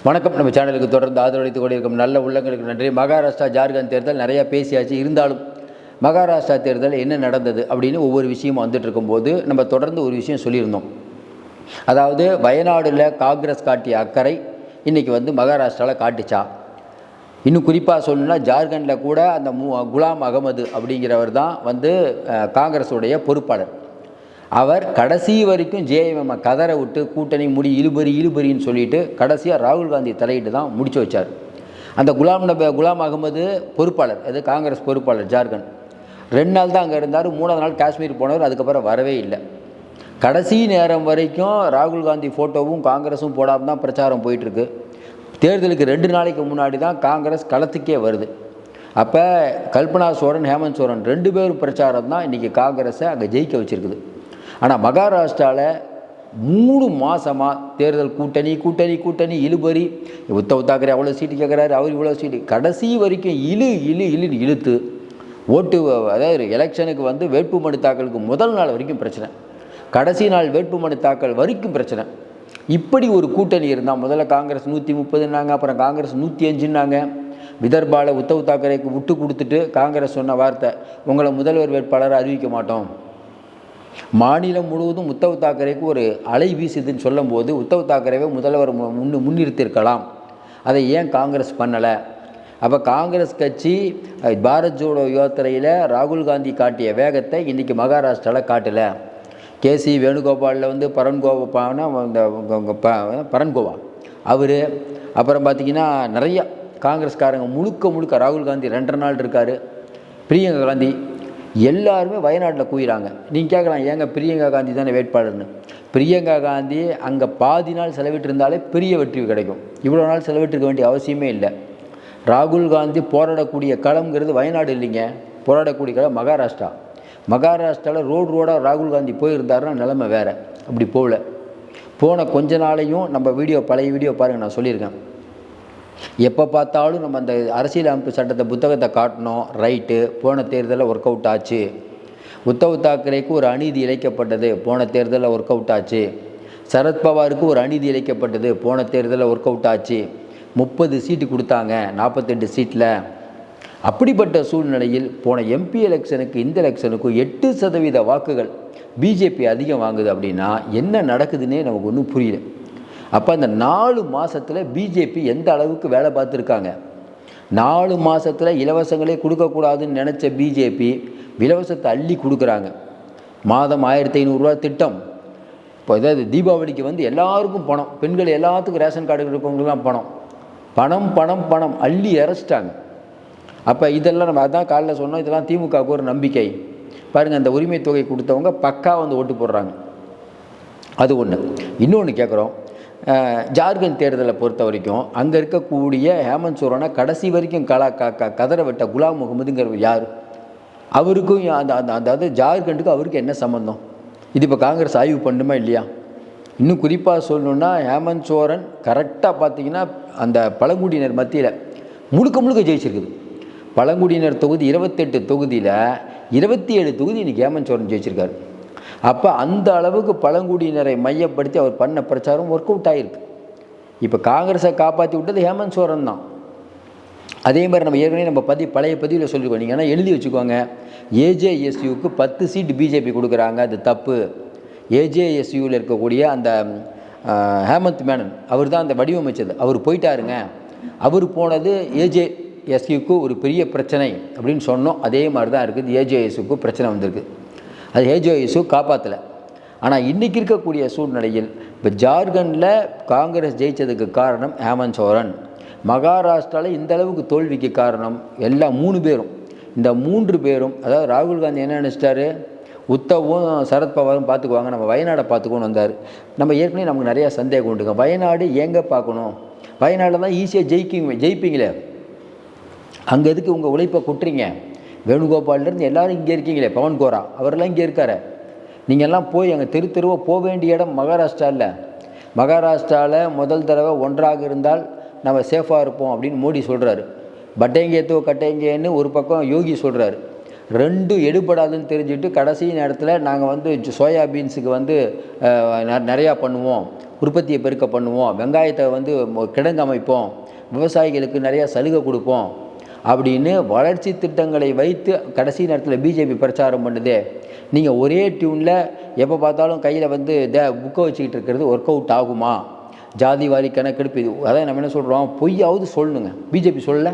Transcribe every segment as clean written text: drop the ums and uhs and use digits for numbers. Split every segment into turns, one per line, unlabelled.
வணக்கம். நம்ம சேனலுக்கு தொடர்ந்து ஆதரவளித்துக் கொண்டிருக்கும் நல்ல உள்ளங்களுக்கு நன்றி. மகாராஷ்டிரா ஜார்க்கண்ட் தேர்தல் நிறையா பேசியாச்சு. இருந்தாலும் மகாராஷ்டிரா தேர்தல் என்ன நடந்தது அப்படின்னு ஒவ்வொரு விஷயமும் வந்துட்டு இருக்கும்போது நம்ம தொடர்ந்து ஒரு விஷயம் சொல்லியிருந்தோம். அதாவது வயநாடில் காங்கிரஸ் காட்டிய அக்கறை இன்றைக்கி மகாராஷ்டிராவில் காட்டுச்சா. இன்னும் குறிப்பாக சொல்லணும்னா ஜார்க்கண்டில் கூட அந்த குலாம் அகமது அப்படிங்கிறவர் தான் காங்கிரஸுடைய பொறுப்பாளர். அவர் கடைசி வரைக்கும் ஜேஎம்எம் கதரை விட்டு கூட்டணி முடி இழுபறின்னு சொல்லிட்டு கடைசியாக ராகுல் காந்தி தலையிட்டு தான் முடிச்சு வச்சார். அந்த குலாம் அகமது பொறுப்பாளர், அது காங்கிரஸ் பொறுப்பாளர் ஜார்க்கண்ட். 2 நாள் தான் அங்கே இருந்தார். 3ஆவது நாள் காஷ்மீர் போனவர். அதுக்கப்புறம் வரவே இல்லை. கடைசி நேரம் வரைக்கும் ராகுல் காந்தி ஃபோட்டோவும் காங்கிரஸும் போடாமல் தான் பிரச்சாரம் போயிட்டுருக்கு. தேர்தலுக்கு 2 நாளைக்கு முன்னாடி தான் காங்கிரஸ் களத்துக்கே வருது. அப்போ கல்பனா சோரன், ஹேமந்த் சோரன் 2 பேரும் பிரச்சாரம் தான் இன்றைக்கி காங்கிரஸை அங்கே ஜெயிக்க வச்சுருக்குது. ஆனால் மகாராஷ்டிராவில் 3 மாதமாக தேர்தல் கூட்டணி இழுபறி. உத்தவ் தாக்கரே அவ்வளோ சீட்டு கேட்குறாரு, அவர் இவ்வளோ சீட்டு, கடைசி வரைக்கும் இழுன்னு இழுத்து ஓட்டு. அதாவது எலெக்ஷனுக்கு வேட்புமனு தாக்கலுக்கு முதல் நாள் வரைக்கும் பிரச்சனை, கடைசி நாள் வேட்புமனு தாக்கல் வரைக்கும் பிரச்சனை. இப்படி ஒரு கூட்டணி இருந்தால் முதல்ல காங்கிரஸ் 130ன்னாங்க, அப்புறம் காங்கிரஸ் 105ன்னாங்க. விதர்பாவில் உத்தவ் தாக்கரேக்கு விட்டு கொடுத்துட்டு காங்கிரஸ் சொன்ன வார்த்தை, உங்களை முதல்வர் வேட்பாளரை அறிவிக்க மாட்டோம். மாநிலம் முழுவதும் உத்தவ் தாக்கரேக்கு ஒரு அலை வீசுதுன்னு சொல்லும்போது உத்தவ் தாக்கரேவை முதல்வர் முன்னிறுத்தியிருக்கலாம். அதை ஏன் காங்கிரஸ் பண்ணலை? அப்போ காங்கிரஸ் கட்சி பாரத் ஜோடோ யாத்திரையில் ராகுல் காந்தி காட்டிய வேகத்தை இன்றைக்கி மகாராஷ்டிராவில் காட்டலை. கேசி வேணுகோபாலில் பரன்கோவா அவர், அப்புறம் பார்த்திங்கன்னா நிறையா காங்கிரஸ்காரங்க முழுக்க ராகுல் காந்தி 2 நாள் இருக்கார். பிரியங்கா காந்தி எல்லாருமே வயநாட்டில் கூயிறாங்க. நீங்கள் கேட்கலாம், ஏங்க பிரியங்கா காந்தி தானே வேட்பாளர்னு. பிரியங்கா காந்தி அங்கே பாதி நாள் செலவிட்டு இருந்தாலே பெரிய வெற்றி கிடைக்கும். இவ்வளோ நாள் செலவிட்டிருக்க வேண்டிய அவசியமே இல்லை. ராகுல் காந்தி போராடக்கூடிய களம்ங்கிறது வயநாடு இல்லைங்க, போராடக்கூடிய களம் மகாராஷ்டிரா. மகாராஷ்டிராவில் ரோடாக ராகுல் காந்தி போயிருந்தாருன்னா நிலைமை வேறு. அப்படி போன கொஞ்ச நாளையும் நம்ம பழைய வீடியோ பாருங்கள், நான் சொல்லியிருக்கேன். எப்போ பார்த்தாலும் நம்ம அந்த அரசியலமைப்பு சட்டத்தை புத்தகத்தை காட்டணும். ரைட்டு, போன தேர்தலில் ஒர்க் அவுட் ஆச்சு. உத்தவ் தாக்கரேக்கு ஒரு அநீதி இழைக்கப்பட்டது, போன தேர்தலில் ஒர்க் அவுட் ஆச்சு. சரத்பவாருக்கு ஒரு அநீதி இழைக்கப்பட்டது, போன தேர்தலில் ஒர்க் அவுட் ஆச்சு. 30 சீட்டு கொடுத்தாங்க, 48 சீட்டில். அப்படிப்பட்ட சூழ்நிலையில் போன எம்பி எலெக்ஷனுக்கு இந்த எலெக்ஷனுக்கும் 8% வாக்குகள் பிஜேபி அதிகம் வாங்குது. அப்படின்னா என்ன நடக்குதுன்னே நமக்கு ஒன்றும் புரியல. அப்போ அந்த 4 மாதத்தில் பிஜேபி எந்த அளவுக்கு வேலை பார்த்துருக்காங்க. 4 மாதத்தில் இலவசங்களே கொடுக்கக்கூடாதுன்னு நினச்ச பிஜேபி இலவசத்தை அள்ளி கொடுக்குறாங்க. மாதம் 1500 ரூபா திட்டம். இப்போ ஏதாவது தீபாவளிக்கு எல்லாருக்கும் பணம், பெண்கள் எல்லாத்துக்கும் ரேஷன் கார்டு இருக்கவங்களுக்குலாம் பணம் அள்ளி இறச்சிட்டாங்க. அப்போ இதெல்லாம் நம்ம அதான் காலையில் சொன்னோம், இதெல்லாம் திமுகவுக்கு ஒரு நம்பிக்கை. பாருங்கள், அந்த உரிமை தொகை கொடுத்தவங்க பக்கா ஓட்டு போடுறாங்க. அது ஒன்று. இன்னொன்று கேட்குறோம், ஜார்க்கண்ட் தேர்தலை பொறுத்த வரைக்கும் அங்கே இருக்கக்கூடிய ஹேமந்த் சோரனை கடைசி வரைக்கும் கதற விட்ட குலாம் முகமதுங்கிறவர் யார்? அவருக்கும் அதாவது ஜார்க்கண்டுக்கு அவருக்கு என்ன சம்மந்தம்? இது இப்போ காங்கிரஸ் ஆய்வு பண்ணுமா இல்லையா? இன்னும் குறிப்பாக சொல்லணுன்னா ஹேமந்த் சோரன் கரெக்டாக பார்த்திங்கன்னா அந்த பழங்குடியினர் மத்தியில் முழுக்க ஜெயிச்சிருக்குது. பழங்குடியினர் தொகுதி 28 தொகுதியில் 27 தொகுதி இன்றைக்கி ஹேமந்த் சோரன் ஜெயிச்சிருக்காரு. அப்போ அந்த அளவுக்கு பழங்குடியினரை மையப்படுத்தி அவர் பண்ண பிரச்சாரம் ஒர்க் அவுட் ஆகிருக்கு. இப்போ காங்கிரஸை காப்பாற்றி விட்டது ஹேமந்த் சோரன் தான். அதே மாதிரி நம்ம ஏற்கனவே பழைய பதிவில் சொல்லியிருக்கோம். நீங்கள் எழுதி வச்சுக்கோங்க, ஏஜேஎஸ்யூக்கு 10 சீட்டு பிஜேபி கொடுக்குறாங்க, அது தப்பு. ஏஜேஎஸ்யூவில் இருக்கக்கூடிய அந்த ஹேமந்த் மேனன் அவர் தான் அந்த வடிவமைச்சது, அவர் போயிட்டாருங்க. அவர் போனது ஏஜேஎஸ்யூக்கு ஒரு பெரிய பிரச்சனை அப்படின்னு சொன்னோம். அதே மாதிரி தான் இருக்குது, ஏஜேஎஸ்யூக்கு பிரச்சனை வந்திருக்கு. அது ஏஜேஎஸ்யூ காப்பாற்றலை. ஆனால் இன்றைக்கி இருக்கக்கூடிய சூழ்நிலையில் இப்போ ஜார்க்கண்டில் காங்கிரஸ் ஜெயித்ததுக்கு காரணம் ஹேமந்த் சோரன். மகாராஷ்டிராவில் இந்த அளவுக்கு தோல்விக்கு காரணம் எல்லாம் 3 பேரும். இந்த 3 பேரும், அதாவது ராகுல் காந்தி என்ன நினச்சிட்டாரு, உத்தவும் சரத்பவாரும் பார்த்துக்குவாங்க, நம்ம வயநாடை பார்த்துக்கணும் வந்தார். நம்ம ஏற்கனவே நமக்கு நிறையா சந்தேகம் உண்டுங்க. வயநாடு எங்கே பார்க்கணும்? வயநாட்டில் தான் ஈஸியாக ஜெயிப்பீங்களே, அங்கே எதுக்கு உங்கள் உழைப்பை குட்டுறீங்க? வேணுகோபாலிலேருந்து எல்லோரும் இங்கே இருக்கீங்களே, பவன் கோரா அவரெல்லாம் இங்கே இருக்கார். நீங்கள் எல்லாம் போய் அங்கே தெருவாக போக வேண்டிய இடம் மகாராஷ்டிராவில். மகாராஷ்டிராவில் முதல் தடவை ஒன்றாக இருந்தால் நம்ம சேஃபாக இருப்போம் அப்படின்னு மோடி சொல்கிறாரு. பட்டேங்கே தோ கட்டேங்கேன்னு ஒரு பக்கம் யோகி சொல்கிறாரு. ரெண்டும் எடுபடாதுன்னு தெரிஞ்சுட்டு கடைசி நேரத்தில் நாங்கள் வந்து சோயாபீன்ஸுக்கு வந்து நிறையா பண்ணுவோம், உற்பத்தியை பெருக்க பண்ணுவோம், வெங்காயத்தை வந்து கிடங்கு அமைப்போம், விவசாயிகளுக்கு நிறையா சலுகை கொடுப்போம் அப்படின்னு வளர்ச்சி திட்டங்களை வைத்து கடைசி நேரத்தில் பிஜேபி பிரச்சாரம் பண்ணுதே. நீங்கள் ஒரே டியூனில் எப்போ பார்த்தாலும் கையில் வந்து புக்கை வச்சுக்கிட்டு இருக்கிறது ஒர்க் அவுட் ஆகுமா? ஜாதி வாரி கணக்கெடுப்பு இது அதான் நம்ம என்ன சொல்கிறோம், பொய்யாவது சொல்லணுங்க. பிஜேபி சொல்லலை,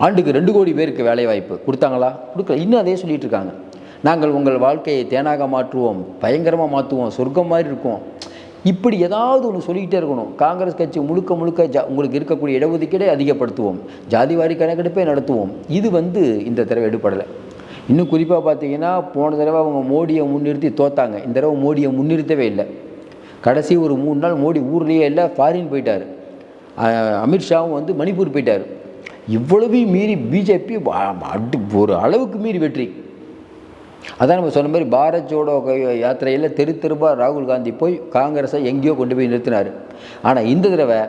ஆண்டுக்கு 2 கோடி பேருக்கு வேலைவாய்ப்பு கொடுத்தாங்களா? கொடுக்கல. இன்னும் அதே சொல்லிகிட்டு இருக்காங்க. நாங்கள் உங்கள் வாழ்க்கையை தேனாக மாற்றுவோம், பயங்கரமாக மாற்றுவோம், சொர்க்கம் மாதிரி இருக்கும். இப்படி ஏதாவது ஒன்று சொல்லிக்கிட்டே இருக்கணும். காங்கிரஸ் கட்சி முழுக்க உங்களுக்கு இருக்கக்கூடிய இடஒதுக்கீடை அதிகப்படுத்துவோம், ஜாதிவாரி கணக்கெடுப்பை நடத்துவோம். இது வந்து இந்த தடவை எடுப்படலை. இன்னும் குறிப்பாக பார்த்தீங்கன்னா போன தடவை அவங்க மோடியை முன்னிறுத்தி தோத்தாங்க. இந்த தடவை மோடியை முன்னிறுத்தவே இல்லை. கடைசி ஒரு 3 நாள் மோடி ஊர்லேயே இல்லை, ஃபாரின் போயிட்டார். அமித்ஷாவும் வந்து மணிப்பூர் போயிட்டார். இவ்வளவையும் மீறி பிஜேபி ஒரு அளவுக்கு மீறி வெற்றி. அதான் நம்ம சொன்ன மாதிரி பாரத் ஜோடோ யாத்திரையில் தெருவா ராகுல் காந்தி போய் காங்கிரஸை எங்கேயோ கொண்டு போய் நிறுத்தினார். ஆனால் இந்த தடவை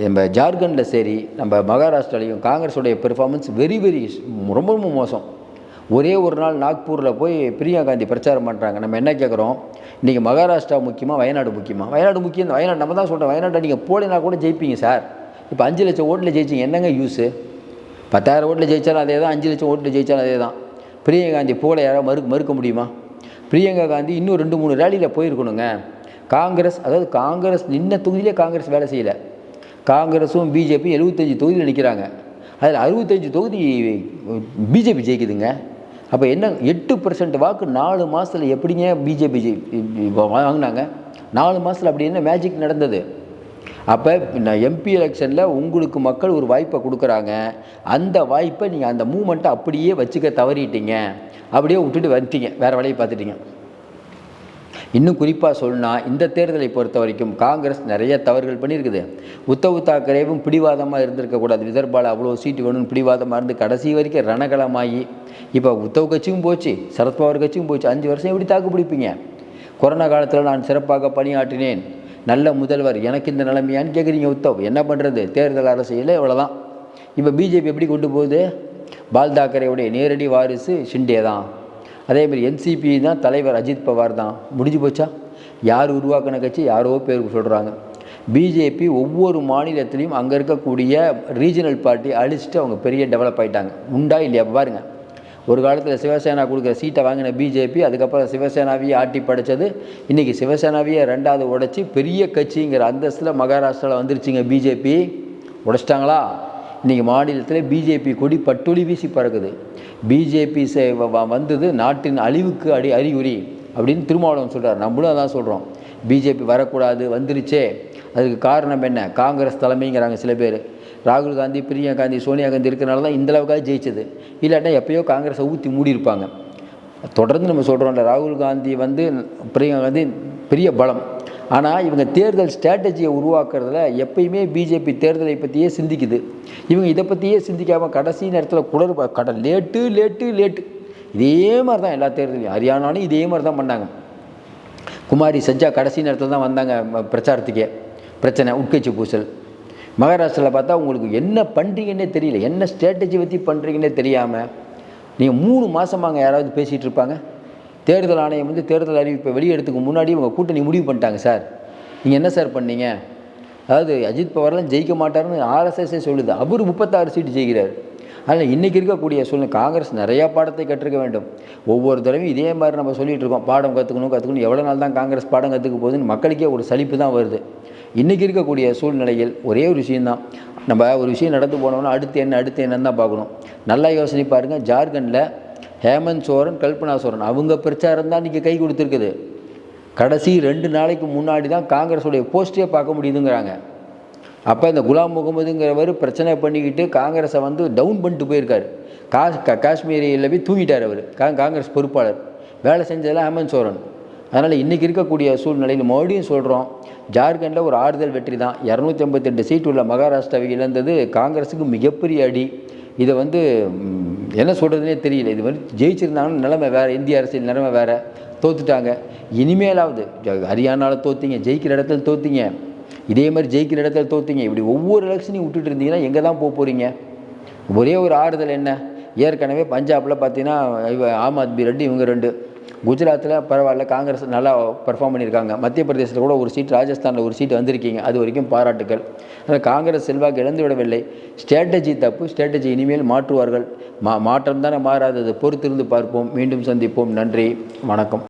நம்ம ஜார்க்கண்டில் சரி, நம்ம மகாராஷ்டிராலையும் காங்கிரஸோடைய பெர்ஃபார்மன்ஸ் வெரி ரொம்ப ரொம்ப மோசம். ஒரே ஒரு நாள் நாக்பூரில் போய் பிரியா காந்தி பிரச்சாரம் பண்ணுறாங்க. நம்ம என்ன கேட்குறோம், இன்றைக்கி மகாராஷ்டிரா முக்கியமாக வயநாடு முக்கியமாக? வயநாடு முக்கியம். வயநாடு நம்ம தான் சொல்கிறோம், வயநாட்டை நீங்கள் போலினா கூட ஜெயிப்பீங்க சார். இப்போ 5 லட்சம் ஓட்டில் ஜெயிச்சிங்க, என்னங்க யூஸு? 10,000 ஓட்டில் ஜெயித்தாலும் அதே தான், 5 லட்சம் ஓட்டில் ஜெயித்தாலும் அதே தான். பிரியங்கா காந்தி போல யாராவது மறுக்க முடியுமா? பிரியங்கா காந்தி இன்னும் 2-3 ரேலியில் போயிருக்கணுங்க. காங்கிரஸ் நின்ன தொகுதியிலே காங்கிரஸ் வேலை செய்யலை. காங்கிரஸும் பிஜேபி 75 தொகுதியில் நிற்கிறாங்க. அதில் 65 தொகுதி பிஜேபி ஜெயிக்குதுங்க. அப்போ என்ன 8% வாக்கு 4 மாதத்தில் எப்படிங்க பிஜேபி வாங்கினாங்க? 4 மாதத்தில் அப்படி என்ன மேஜிக் நடந்தது? அப்போ எம்பி எலெக்ஷனில் உங்களுக்கு மக்கள் ஒரு வாய்ப்பை கொடுக்குறாங்க. அந்த வாய்ப்பை நீங்கள் அந்த மூமெண்ட்டை அப்படியே வச்சுக்க தவறிட்டீங்க, அப்படியே விட்டுட்டு வந்துட்டீங்க, வேறு வேலையை பார்த்துட்டீங்க. இன்னும் குறிப்பாக சொல்லணும்னா இந்த தேர்தலை பொறுத்த வரைக்கும் காங்கிரஸ் நிறைய தவறுகள் பண்ணியிருக்குது. உத்தவ் தாக்கரேவும் பிடிவாதமாக இருந்திருக்கக்கூடாது. விதர்பாவில் அவ்வளோ சீட்டு வேணும்னு பிடிவாதமாக இருந்து கடைசி வரைக்கும் ரணகலமாகி இப்போ உத்தவ் கட்சியும் போச்சு, சரத்பவார் கட்சியும் போச்சு. 5 வருஷம் எப்படி தாக்கு பிடிப்பீங்க? கொரோனா காலத்தில் நான் சிறப்பாக பணியாற்றினேன், நல்ல முதல்வர், எனக்கு இந்த நிலைமையான்னு கேட்குறீங்க. உத்தவ் என்ன பண்ணுறது? தேர்தல் அரசியல் இவ்வளோதான். இப்போ பிஜேபி எப்படி கொண்டு போகுது? பால் தாக்கரேவுடைய நேரடி வாரிசு ஷிண்டே தான். அதேமாதிரி என்சிபி தான் தலைவர் அஜித் பவார் தான். முடிஞ்சு போச்சா? யார் உருவாக்கின கட்சி யாரோ பேருக்கு சொல்கிறாங்க. பிஜேபி ஒவ்வொரு மாநிலத்திலையும் அங்கே இருக்கக்கூடிய ரீஜனல் பார்ட்டி அழிச்சிட்டு அவங்க பெரிய டெவலப் ஆகிட்டாங்க. உண்டா இல்லையா? பாருங்கள், ஒரு காலத்தில் சிவசேனா கொடுக்குற சீட்டை வாங்கின பிஜேபி அதுக்கப்புறம் சிவசேனாவையே ஆட்டி படைச்சது. இன்றைக்கி சிவசேனாவையே 2வது உடைச்சி பெரிய கட்சிங்கிற அந்தஸ்தில் மகாராஷ்டிராவில் வந்துருச்சுங்க. பிஜேபி உடைச்சிட்டாங்களா? இன்றைக்கி மாநிலத்தில் பிஜேபி கொடி பட்டொலி வீசி பறக்குது. பிஜேபி வந்தது நாட்டின் அழிவுக்கு அறிகுறி அப்படின்னு திருமாவளவன் சொல்கிறார். நம்மளும் அதான் சொல்கிறோம். பிஜேபி வரக்கூடாது, வந்துருச்சே. அதுக்கு காரணம் என்ன? காங்கிரஸ் தலைமைங்கிறாங்க சில பேர். ராகுல் காந்தி, பிரியங்கா காந்தி, சோனியா காந்தி இருக்கிறனால தான் இந்தளவுக்காக ஜெயிச்சது. இல்லாட்டா எப்போயோ காங்கிரஸை ஊற்றி மூடியிருப்பாங்க. தொடர்ந்து நம்ம சொல்கிறோம்ல, ராகுல் காந்தி வந்து பிரியங்கா காந்தி பெரிய பலம். ஆனால் இவங்க தேர்தல் ஸ்ட்ராட்டஜியை உருவாக்குறதுல எப்பயுமே பிஜேபி தேர்தலை பற்றியே சிந்திக்குது. இவங்க இதை பற்றியே சிந்திக்காமல் கடைசி நேரத்தில் லேட்டு இதே மாதிரி தான் எல்லா தேர்தலையும். ஹரியானாலும் இதே மாதிரி தான் பண்ணாங்க. குமாரி சஜ்ஜா கடைசி நேரத்தில் தான் வந்தாங்க பிரச்சாரத்துக்கே. பிரச்சனை, உட்கட்சி பூசல். மகாராஷ்டிராவில் பார்த்தா உங்களுக்கு என்ன பண்ணுறீங்கன்னே தெரியல, என்ன ஸ்ட்ராட்டஜி பற்றி பண்ணுறீங்கன்னே தெரியாமல் நீங்கள் 3 மாதமாங்க யாராவது பேசிகிட்டு இருப்பாங்க. தேர்தல் ஆணையம் வந்து தேர்தல் அறிவிப்பை வெளியிடத்துக்கு முன்னாடி உங்கள் கூட்டணி முடிவு பண்ணிட்டாங்க. சார் நீங்கள் என்ன சார் பண்ணீங்க? அதாவது அஜித் பவார்லாம் ஜெயிக்க மாட்டார்னு ஆர்எஸ்எஸ்ஸே சொல்லுது. அவர் 36 சீட்டு ஜெயிக்கிறார். அதனால் இன்றைக்கி இருக்கக்கூடிய சூழ்நிலை காங்கிரஸ் நிறையா பாடத்தை கற்றுக்க வேண்டும். ஒவ்வொரு தடவையும் இதே மாதிரி நம்ம சொல்லிகிட்டு இருக்கோம், பாடம் கற்றுக்கணும். எவ்வளோ நாள் தான் காங்கிரஸ் பாடம் கற்றுக்க போகுதுன்னு மக்களுக்கே ஒரு சலிப்பு தான் வருது. இன்றைக்கி இருக்கக்கூடிய சூழ்நிலையில் ஒரே ஒரு விஷயந்தான், நம்ம ஒரு விஷயம் நடந்து போனோம்னா அடுத்து என்னன்னு தான் பார்க்கணும். நல்லா யோசனை பாருங்கள். ஜார்க்கண்டில் ஹேமந்த் சோரன், கல்பனா சோரன் அவங்க பிரச்சாரம் தான் இன்றைக்கி கை கொடுத்துருக்குது. கடைசி 2 நாளைக்கு முன்னாடி தான் காங்கிரஸுடைய போஸ்ட்டே பார்க்க முடியுதுங்கிறாங்க. அப்போ இந்த குலாம் முகமதுங்கிறவர் பிரச்சனை பண்ணிக்கிட்டு காங்கிரஸை வந்து டவுன் பண்ணிட்டு போயிருக்காரு. காஷ்மீரியில் போய் தூங்கிட்டார் அவர். காங்கிரஸ் பொறுப்பாளர் வேலை செஞ்சதெல்லாம் ஹேமந்த் சோரன். அதனால் இன்றைக்கி இருக்கக்கூடிய சூழ்நிலையில் மறுபடியும் சொல்கிறோம், ஜார்க்கண்டில் ஒரு ஆறுதல் வெற்றி தான். 258 சீட்டு உள்ள மகாராஷ்டிராவை இழந்தது காங்கிரஸுக்கு மிகப்பெரிய அடி. இதை வந்து என்ன சொல்கிறதுனே தெரியல. இது வந்து ஜெயிச்சிருந்தாங்கன்னா நிலைமை வேறு, இந்திய அரசியல் நிலைமை வேறு. தோத்துட்டாங்க. இனிமேலாவது ஹரியானாவில் தோற்றிங்க, ஜெயிக்கிற இடத்துல தோற்றிங்க, இதே மாதிரி ஜெயிக்கிற இடத்துல தோற்றிங்க. இப்படி ஒவ்வொரு எலெக்ஷனையும் விட்டுட்டு இருந்தீங்கன்னா எங்கே தான் போக போகிறீங்க? ஒரே ஒரு ஆறுதல் என்ன, ஏற்கனவே பஞ்சாபில் பார்த்தீங்கன்னா ஆம் ஆத்மி ரெண்டு, இவங்க ரெண்டு. குஜராத்தில் பரவாயில்ல, காங்கிரஸ் நல்லா பர்ஃபார்ம் பண்ணியிருக்காங்க. மத்திய பிரதேசத்தில் கூட ஒரு சீட், ராஜஸ்தானில் ஒரு சீட் வந்திருக்கீங்க, அது வரைக்கும் பாராட்டுக்கள். ஆனால் காங்கிரஸ் செல்வாக்கு இழந்து விடவில்லை. ஸ்ட்ராட்டஜி தப்பு, ஸ்ட்ராட்டஜி இனிமேல் மாற்றுவார்கள். மாற்றம் தானே மாறாதது, பொறுத்திருந்து பார்ப்போம். மீண்டும் சந்திப்போம். நன்றி, வணக்கம்.